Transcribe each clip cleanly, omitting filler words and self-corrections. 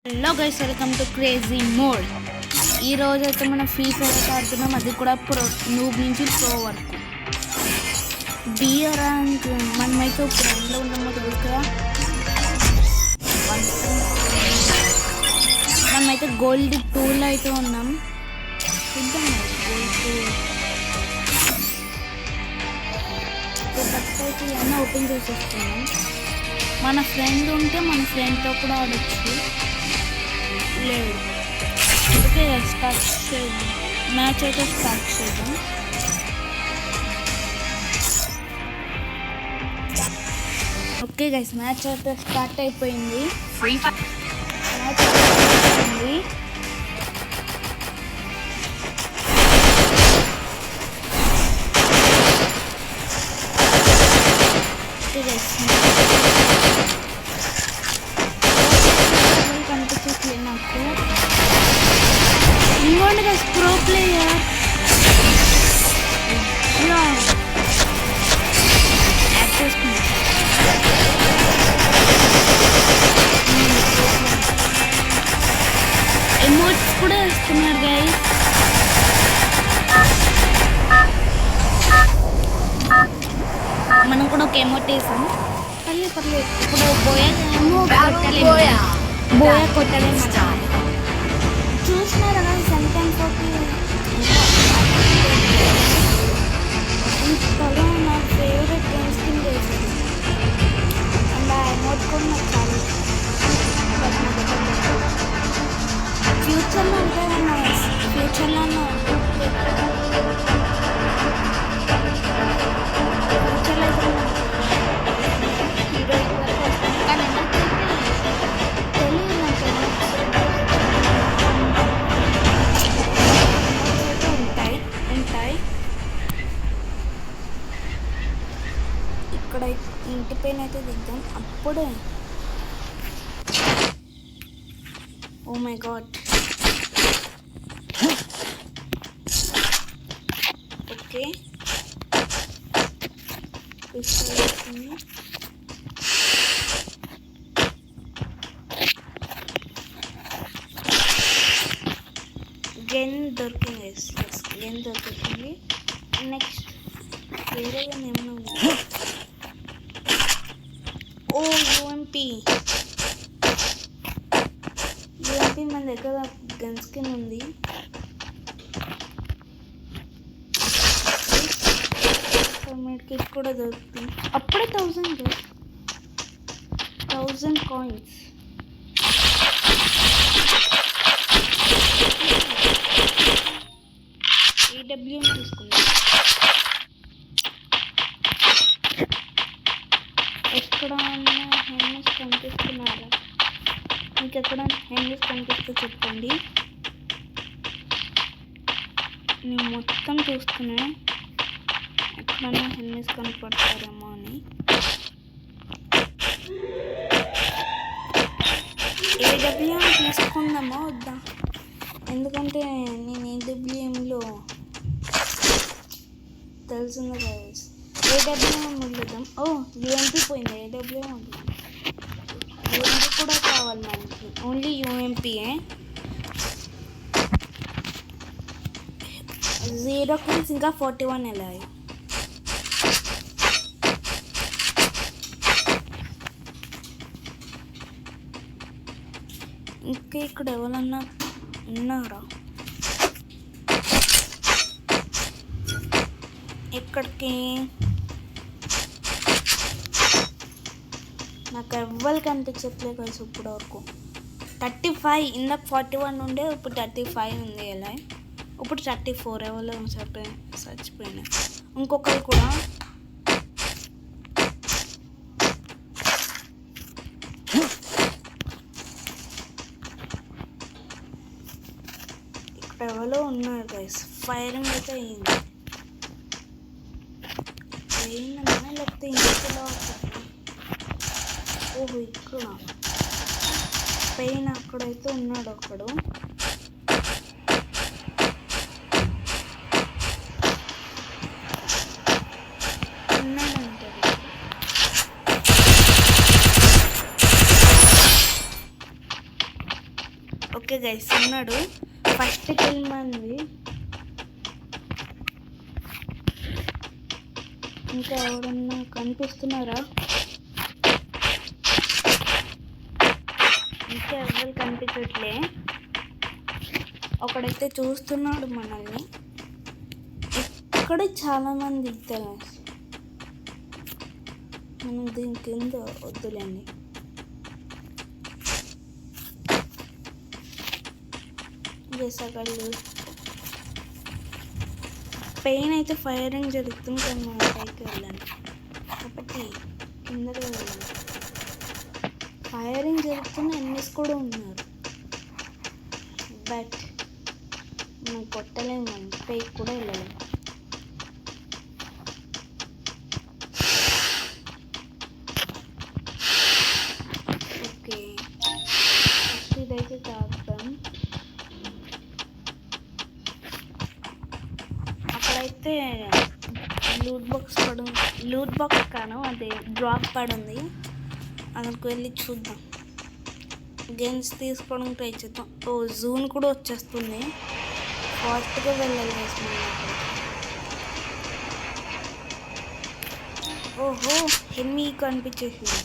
Hello guys, welcome to crazy mode. ఈ రోజు అయితే మనం ఫ్రీ ఫైర్ అయితే ఆడుతున్నాం, అది కూడా నూబ్ నుంచి ప్రో వరకు. డియర్ ర్యాంక్ మనమైతే ఇప్పుడు ఎండ్లో ఉన్నామో తెలుసు కదా. మనమైతే గోల్డ్ 2లో అయితే ఉన్నాం. చూద్దాం గోల్డ్ 2 అయితే ఇవన్నీ ఓపెన్ చేసేస్తున్నాం. మన ఫ్రెండ్ ఉంటే మన ఫ్రెండ్తో కూడా ఆడొచ్చు. లేదు, అందుకే స్టార్ట్ చేద్దాం. మ్యాచ్ అయితే స్టార్ట్ చేద్దాం. ఓకే గైస్, మ్యాచ్ అయితే స్టార్ట్ అయిపోయింది. మ్యాచ్ అయిపోయింది. ఓకే గైస్, కనిపించట్లేదు నాకు. ఇంకోండి గైస్, ప్రో ప్లేయర్ యాడ్ చేసుకున్నాం. ఎమోట్స్ కూడా వేస్తున్నారు గైస్. మనం కూడా ఒక ఎమోట్ వేసాం. పర్లేదు. ఇప్పుడు బోయా కొట్టలేము. చూసినారా సెంటెన్స్ ఇంతలో నా ఫేవరెట్ గేమ్ స్కిన్ చేసింది. అండ్ ఆ ఎమోట్ కూడా నాకు చాలా ఫ్యూచర్లో ఉంటాయన్న ఫ్యూచర్లో ఇక్కడ ఇంటి పైన అయితే దిద్దాం. అప్పుడే ఓ మై గాడ్. ఓకే, గెన్ దొరికింది. గెన్ దొరికింది. నెక్స్ట్ వేరే ఏమన్నా ఉంది. ఓ యూఎంపీ మన దగ్గర గన్ స్కిన్ ఉంది. కిట్ కూడా దొరుకుతుంది. అప్పుడే 1000 కాయిన్స్. ఏడబ్ల్యూ తీసుకుందాం. ఎక్కడ హెల్మెట్స్ కనిపిస్తున్నారా? మీకు ఎక్కడ హెల్మెట్స్ కనిపిస్తే చెప్పండి. నేను మొత్తం చూస్తున్నాను, ఎక్కడన్నా హెల్మెట్స్ కనపడతారేమో అని. ఏడబ్ల్యూఎం తీసుకుందామా వద్దా? ఎందుకంటే నేను ఏడబ్ల్యూఎంలో తెలిసింది కదా. ఏడబ్ల్యూఎం వదిలేద్దాం. ఓ యూఎంపీ పోయింది, ఏడబ్ల్యూఎం వదిలేద్దాం. యూఎంపీ కూడా కావాలి మనకి, ఓన్లీ యూఎంపీయే. 0 కిల్స్ ఇంకా 41 వెళ్ళాయి. ఇంకా ఇక్కడ ఎవరన్నా ఉన్నారా? ఎక్కడికి? నాకు ఎవ్వరు కనిపించట్లేదు కలిసి ఇప్పుడు వరకు. 35 ఇందాక 41 ఉండే, ఇప్పుడు 35 ఉంది. ఎలా ఇప్పుడు 34 ఎవరో చచ్చిపోయినా. ఇంకొకరు కూడా ఇక్కడ ఎవరో ఉన్నారు గైస్. ఫైరింగ్ అయితే అయ్యింది. అయిందన్నా లేకపోతే ఇంట్లో. ఓహో, ఇక్కడ పైన అక్కడైతే ఉన్నాడు ఒకడు. ఉన్నాడంటే ఓకే గైస్ ఉన్నాడు. ఫస్ట్ కిల్ మంది. ఇంకా ఎవరన్నా కనిపిస్తున్నారా? ఇంకా ఎవరు కనిపించట్లే. ఒకడైతే చూస్తున్నాడు మనల్ని. ఇక్కడ చాలామంది ఇద్దరు. మనం దీని కింద వద్దులేండి. వేసగళ్ళు పెయిన్ అయితే ఫైరింగ్ జరుగుతుంది కానీ మనం పైకి వెళ్ళాలి కాబట్టి కిందకి వెళ్ళాలి. ఫైరింగ్ జరుగుతున్న ఎన్ఎస్ కూడా ఉన్నారు, బట్ మనం కొట్టలేము, మనం పైకి కూడా వెళ్ళలేము. ఓకే ఇదైతే తాగుతాం. అక్కడైతే లూట్ బాక్స్ కాను అది డ్రాప్ పడుంది. అక్కడికి వెళ్ళి చూద్దాం. గన్స్ తీసుకోవడం ట్రై చేద్దాం. ఓ జూన్ కూడా వచ్చేస్తుంది. ఫాస్ట్గా వెళ్ళాలి వేసుకున్నాం. ఓహో హెమ్మీ కనిపించేసింది.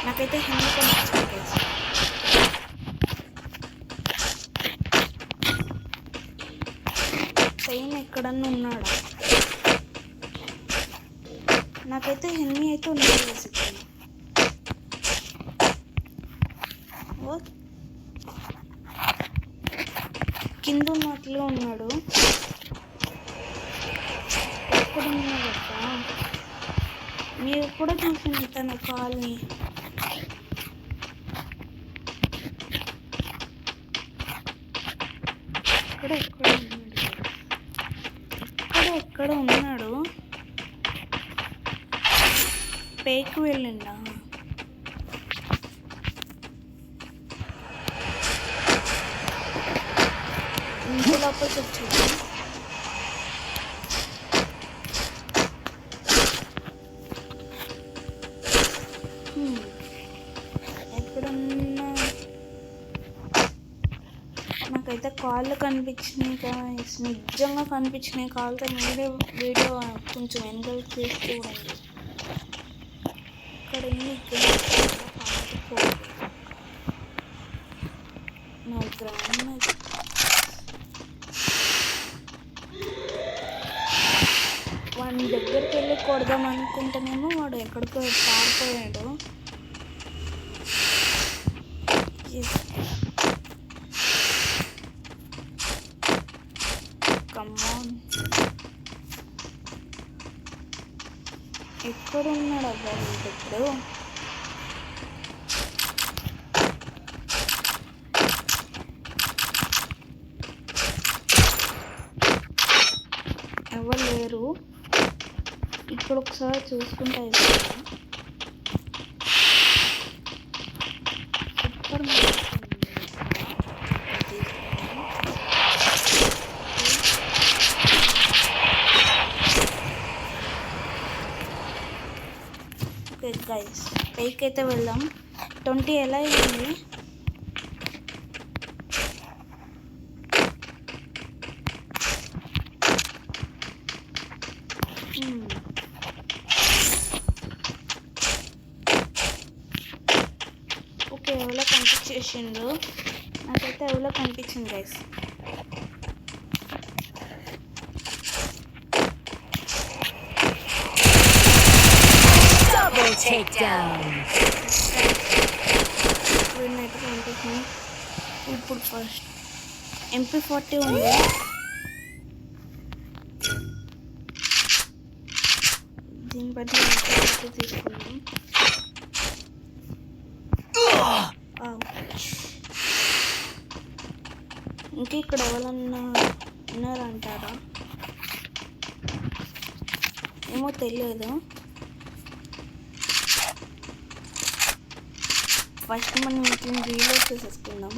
నాకైతే హెమ్మీ కనిపించింది. పెయిన్ ఎక్కడన్నా ఉన్నాడా? నాకైతే హెమ్మీ అయితే ఉన్నాడు బేసిక్గా. కింద ఉన్నట్లు ఉన్నాడు. ఎక్కడ ఉన్నాడు? మీరు కూడా చూసింది తన కాల్ని. ఎక్కడ ఉన్నాడు? పైకి వెళ్ళిండా? ఇంటి లోపలికి వచ్చాడు. ఎక్కడున్నా? నాకైతే కాళ్ళు కనిపించినాయి కదా, నిజంగా కనిపించినాయి కాళ్ళతో. మీరే వీడియో కొంచెం వెనకాల చేసి చూడండి. ఇక్కడ నా గ్రామ వాడి దగ్గరికి వెళ్ళి కొడదాం అనుకుంటేనేమో వాడు ఎక్కడికో పారిపోయాడు. కమ్మాన్, ఎక్కడున్నాడు అబ్బా ఇప్పుడు? ఎవరు లేరు. ఇక్కడ ఒకసారి చూసుకుంటే అయిపోయింది. సూపర్ ఓకే గైస్, పైకి అయితే వెళ్దాం. 20 ఎలా అయింది? ఓకే ఎవరో కనిపించేసిండు. నాకైతే ఎవరో కనిపించింది గైస్. ఇప్పుడు ఫస్ట్ MP40 ఉంది. దీన్ని బట్టి తీసుకున్నాం. ఇంకా ఇక్కడ ఎవరన్నా ఉన్నారంటారా? ఏమో తెలియదు. ఫస్ట్ మనం వీటిని రీలోడ్ చేసేసుకుందాం.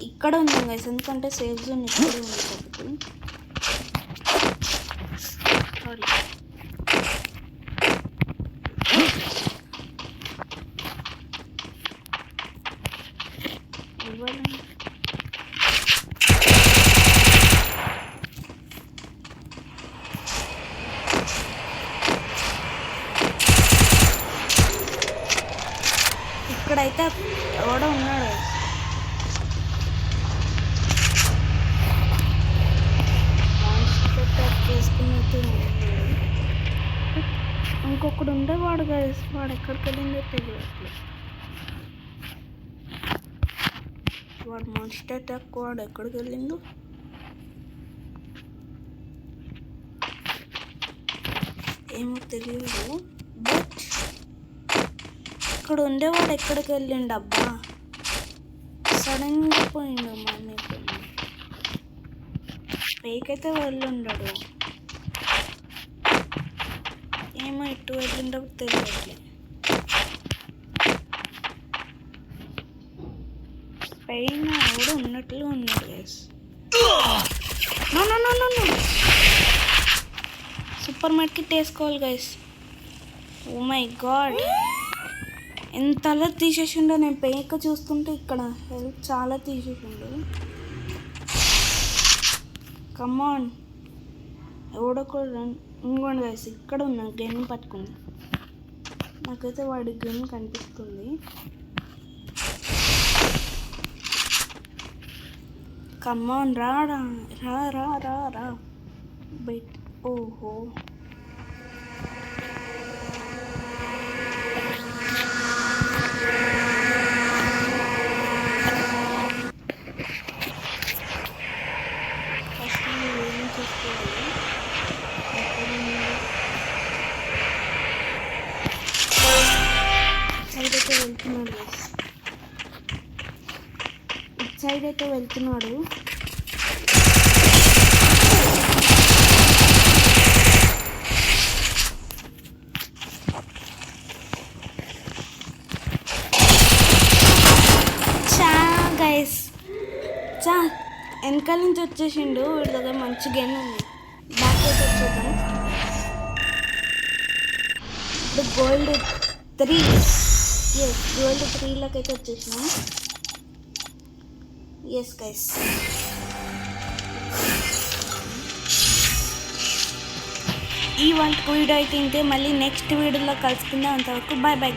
ఇక్కడ ఉందాం గైస్, ఎందుకంటే సేఫ్ జోన్ ఇక్కడ ఉంది. నాకు. సారీ. ఇక్కడైతే ఎవడో ఉన్నాడు. చేసుకున్నట్టు ఇంకొకడు ఉండేవాడు గైస్. వాడు ఎక్కడికి వెళ్ళిందో తెలియదు. వాడు మాన్స్టర్ అటాక్ వాడు ఎక్కడికి వెళ్ళిందో ఏమో తెలియదు. బట్ ఇక్కడ ఉండేవాడు ఎక్కడికి వెళ్ళిండు అబ్బా. సడన్గా పోయిండు. మమ్మీ పైకైతే వెళ్ళుండడు. ఏమో ఇటు వెళ్ళిండో తెలియట్లే. పైన కూడా ఉన్నట్లు ఉన్నాడు గైస్. సూపర్ మార్కెట్ వేసుకోవాలి గైస్. ఓ మై గాడ్, ఎంతలా తీసేసిండో. నేను పైక చూస్తుంటే ఇక్కడ హెల్త్ చాలా తీసేసిండు. కమాన్, ఎవడొకడు ఇంకోండి గైస్. ఇక్కడ ఉన్నా గన్ పట్టుకుంది. నాకైతే వాడి గన్ కనిపిస్తుంది. కమాన్, రా రా రా రా రా రా బయట. ఓహో, ఫస్ట్ ఏం చేసుకోవాలి. సైడ్ అయితే వెళ్తున్నాడు. ఇటు సైడ్ అయితే వెళ్తున్నాడు. గైస్ వెనకాల నుంచి వచ్చేసిండు. వీడి దగ్గర మంచి గేమ్ ఉంది. బ్యాక్ అయితే వచ్చేద్దాం. ఇప్పుడు గోల్డ్ 3. గోల్డ్ 3లోకి అయితే వచ్చేసినాం. ఎస్ గైస్, ఈ వంట వీడియో అయితే ఇంతే. మళ్ళీ నెక్స్ట్ వీడియోలో కలుసుకుందాం. అంతవరకు బాయ్ బాయ్.